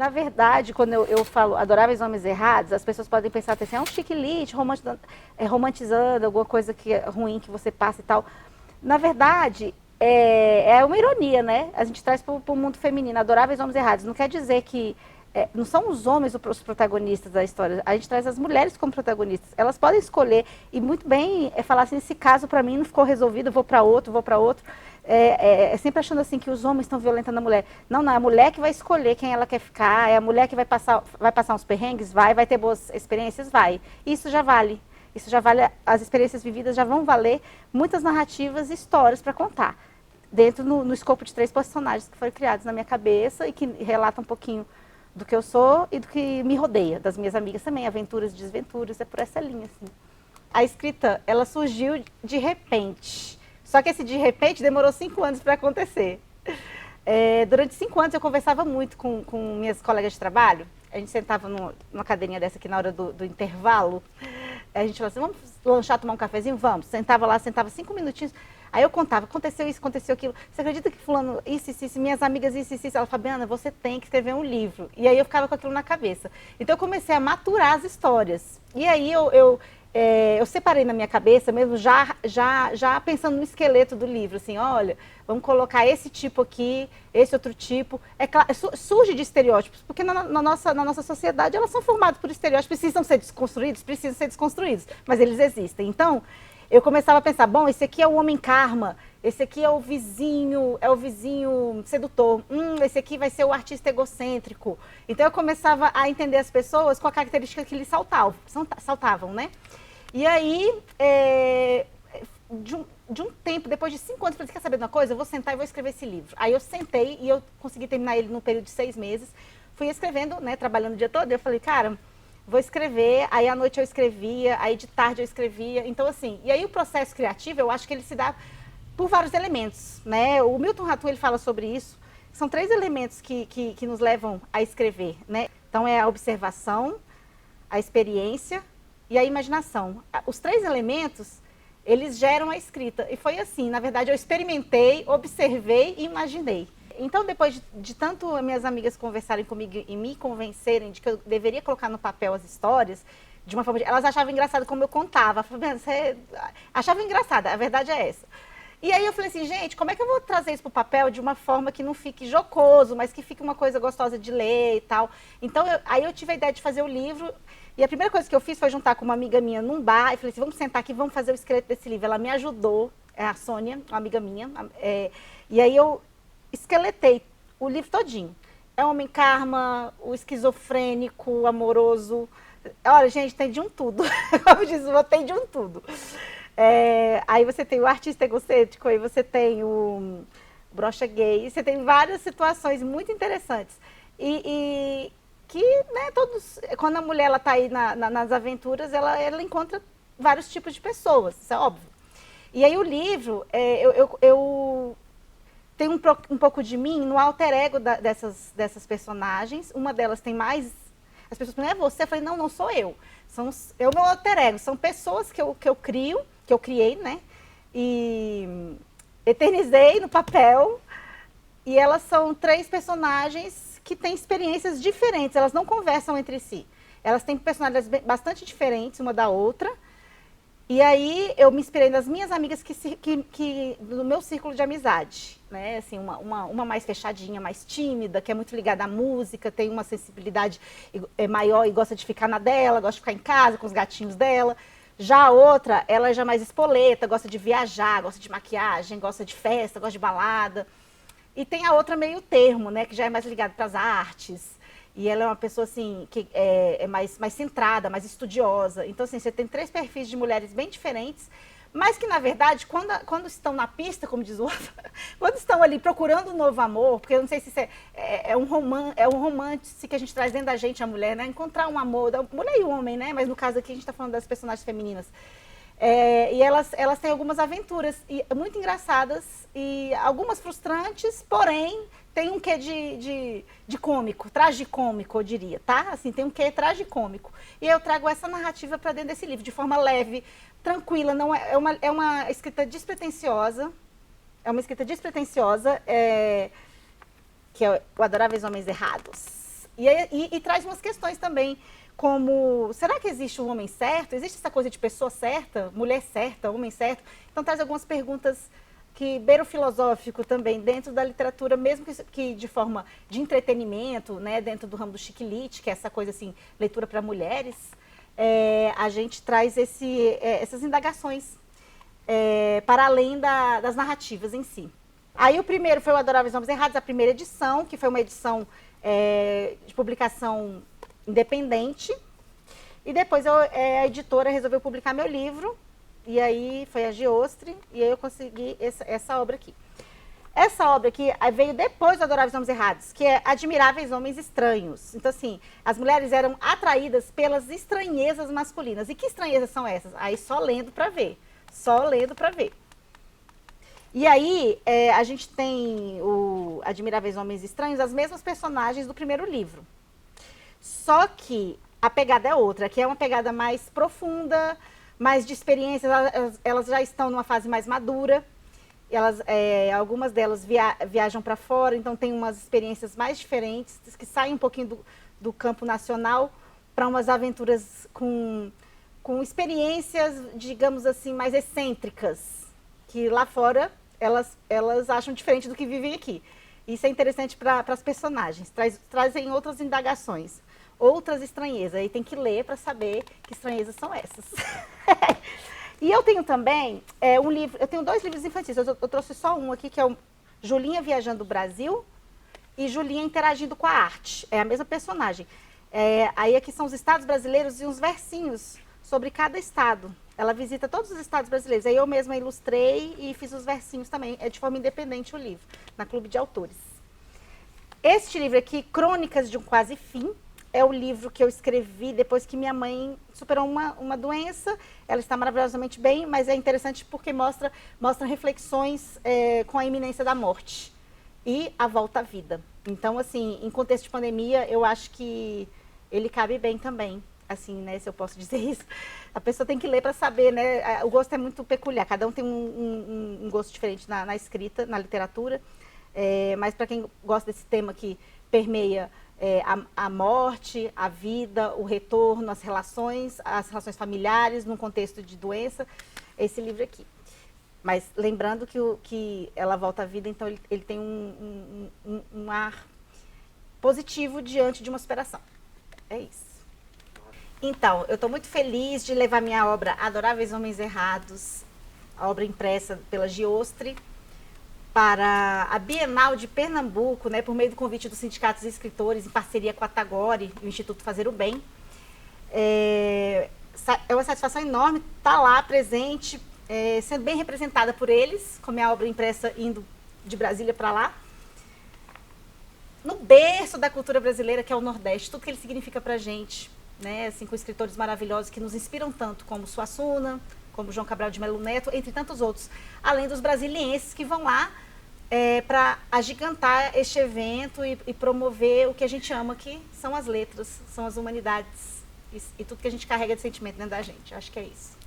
Na verdade, quando eu falo Adoráveis Homens Errados, as pessoas podem pensar assim, é um chiquilite, romantizando alguma coisa que é ruim que você passa e tal. Na verdade, é uma ironia, né? A gente traz para o mundo feminino, Adoráveis Homens Errados. Não quer dizer que não são os homens os protagonistas da história, a gente traz as mulheres como protagonistas. Elas podem escolher, e muito bem falar assim, esse caso para mim não ficou resolvido, vou para outro, vou para outro. Sempre achando assim que os homens estão violentando a mulher. Não, não, é a mulher que vai escolher quem ela quer ficar, é a mulher que vai passar uns perrengues, vai ter boas experiências, vai. Isso já vale. Isso já vale, as experiências vividas já vão valer muitas narrativas e histórias para contar. Dentro no escopo de 3 personagens que foram criados na minha cabeça e que relatam um pouquinho do que eu sou e do que me rodeia, das minhas amigas também, aventuras e desventuras, é por essa linha, assim. A escrita, ela surgiu de repente, só que esse de repente demorou 5 anos para acontecer. Durante 5 anos eu conversava muito com minhas colegas de trabalho, a gente sentava numa cadeirinha dessa aqui na hora do intervalo, a gente falava assim, vamos lanchar, tomar um cafezinho? Vamos. Sentava 5 minutinhos. Aí eu contava, aconteceu isso, aconteceu aquilo. Você acredita que fulano, isso, minhas amigas, isso. Ela, Fabiana, você tem que escrever um livro. E aí eu ficava com aquilo na cabeça. Então eu comecei a maturar as histórias. E aí eu separei na minha cabeça mesmo, já pensando no esqueleto do livro, assim, olha, vamos colocar esse tipo aqui, esse outro tipo. Surge de estereótipos, porque na nossa sociedade elas são formadas por estereótipos, precisam ser desconstruídos, mas eles existem. Então, eu começava a pensar, bom, esse aqui é o homem karma, esse aqui é o vizinho sedutor, esse aqui vai ser o artista egocêntrico. Então eu começava a entender as pessoas com a característica que lhes saltavam, né? E aí, de um tempo, depois de 5 anos, eu falei, quer saber de uma coisa? Eu vou sentar e vou escrever esse livro. Aí eu sentei e eu consegui terminar ele num período de 6 meses. Fui escrevendo, né, trabalhando o dia todo, e eu falei, cara, vou escrever, aí à noite eu escrevia, aí de tarde eu escrevia. Então, assim, e aí o processo criativo, eu acho que ele se dá por vários elementos, né? O Milton Ratum, ele fala sobre isso. São 3 elementos que nos levam a escrever, né? Então, é a observação, a experiência e a imaginação. Os 3 elementos, eles geram a escrita. E foi assim, na verdade, eu experimentei, observei e imaginei. Então, depois de tanto minhas amigas conversarem comigo e me convencerem de que eu deveria colocar no papel as histórias, de uma forma... Elas achavam engraçado como eu contava. Você achava engraçada, a verdade é essa. E aí eu falei assim, gente, como é que eu vou trazer isso para o papel de uma forma que não fique jocoso, mas que fique uma coisa gostosa de ler e tal. Então, aí eu tive a ideia de fazer o livro. E a primeira coisa que eu fiz foi juntar com uma amiga minha num bar. E falei assim, vamos sentar aqui, vamos fazer o esqueleto desse livro. Ela me ajudou, a Sônia, uma amiga minha. E aí eu esqueletei o livro todinho. É o homem karma, o esquizofrênico, o amoroso. Olha, gente, tem de um tudo. Como diz, tem de um tudo. Aí você tem o artista egocêntrico, aí você tem o brocha gay, você tem várias situações muito interessantes. E que, né, quando a mulher está aí nas aventuras, ela encontra vários tipos de pessoas, isso é óbvio. E aí o livro, eu tenho um pouco de mim no alter ego dessas personagens. Uma delas tem mais... As pessoas falam, é você? Eu falei, não sou eu. É o meu alter ego. São pessoas que eu crio, que eu criei, né? E eternizei no papel. E elas são 3 personagens que têm experiências diferentes. Elas não conversam entre si. Elas têm personalidades bastante diferentes uma da outra. E aí eu me inspirei nas minhas amigas do meu círculo de amizade, né? Assim, uma mais fechadinha, mais tímida, que é muito ligada à música, tem uma sensibilidade maior e gosta de ficar na dela, gosta de ficar em casa com os gatinhos dela. Já a outra, ela é já mais espoleta, gosta de viajar, gosta de maquiagem, gosta de festa, gosta de balada. E tem a outra meio termo, né? Que já é mais ligada para as artes. E ela é uma pessoa, assim, que é mais centrada, mais estudiosa. Então, assim, você tem 3 perfis de mulheres bem diferentes, mas que, na verdade, quando estão na pista, como diz o outro, quando estão ali procurando um novo amor, porque eu não sei se isso é um romance que a gente traz dentro da gente, a mulher, né? Encontrar um amor, da mulher e o homem, né? Mas no caso aqui a gente está falando das personagens femininas. E elas têm algumas aventuras muito engraçadas e algumas frustrantes, porém tem um quê de cômico, tragicômico, eu diria, tá? Assim, tem um quê tragicômico. E eu trago essa narrativa para dentro desse livro, de forma leve, tranquila, não é uma escrita despretensiosa, que é o Adoráveis Homens Errados. E traz umas questões também, como, será que existe um homem certo? Existe essa coisa de pessoa certa, mulher certa, homem certo? Então traz algumas perguntas que beiram o filosófico também, dentro da literatura, mesmo que de forma de entretenimento, né, dentro do ramo do chiquilite, que é essa coisa assim, leitura para mulheres, a gente traz essas indagações para além das narrativas em si. Aí o primeiro foi o Adoráveis Homens Errados, a primeira edição, que foi uma edição de publicação independente. E depois a editora resolveu publicar meu livro, e aí foi a Giostre, e aí eu consegui essa obra aqui. Essa obra aqui veio depois do Adoráveis Homens Errados, que é Admiráveis Homens Estranhos. Então, assim, as mulheres eram atraídas pelas estranhezas masculinas. E que estranhezas são essas? Aí só lendo para ver. Só lendo para ver. E aí, a gente tem o Admiráveis Homens Estranhos, as mesmas personagens do primeiro livro. Só que a pegada é outra, que é uma pegada mais profunda, mais de experiências, elas já estão numa fase mais madura. Algumas delas viajam para fora, então tem umas experiências mais diferentes, que saem um pouquinho do campo nacional para umas aventuras com experiências, digamos assim, mais excêntricas, que lá fora elas acham diferente do que vivem aqui. Isso é interessante para as personagens, trazem outras indagações, outras estranhezas, aí tem que ler para saber que estranhezas são essas. E eu tenho também um livro, eu tenho 2 livros infantis, eu trouxe só um aqui, que é o Julinha Viajando o Brasil e Julinha Interagindo com a Arte, é a mesma personagem. Aí aqui são os estados brasileiros e uns versinhos sobre cada estado. Ela visita todos os estados brasileiros, aí eu mesma ilustrei e fiz os versinhos também, é de forma independente o livro, na Clube de Autores. Este livro aqui, Crônicas de um Quase Fim, é o livro que eu escrevi depois que minha mãe superou uma doença. Ela está maravilhosamente bem, mas é interessante porque mostra reflexões com a iminência da morte e a volta à vida. Então, assim, em contexto de pandemia, eu acho que ele cabe bem também, assim, né, se eu posso dizer isso. A pessoa tem que ler para saber, né? O gosto é muito peculiar, cada um tem um gosto diferente na escrita, na literatura. Mas para quem gosta desse tema que permeia a morte, a vida, o retorno, as relações familiares num contexto de doença, esse livro aqui. Mas lembrando que ela volta à vida, então ele tem um ar positivo diante de uma superação. É isso. Então, eu estou muito feliz de levar minha obra Adoráveis Homens Errados, a obra impressa pela Giostre, para a Bienal de Pernambuco, né, por meio do convite dos sindicatos de escritores, em parceria com a Tagore e o Instituto Fazer o Bem. É uma satisfação enorme estar lá presente, sendo bem representada por eles, com a minha obra impressa indo de Brasília para lá. No berço da cultura brasileira, que é o Nordeste, tudo que ele significa para a gente, né, assim, com escritores maravilhosos que nos inspiram tanto, como Suassuna, como João Cabral de Melo Neto, entre tantos outros, além dos brasilienses que vão lá para agigantar este evento e promover o que a gente ama, que são as letras, são as humanidades e tudo que a gente carrega de sentimento dentro da gente. Acho que é isso.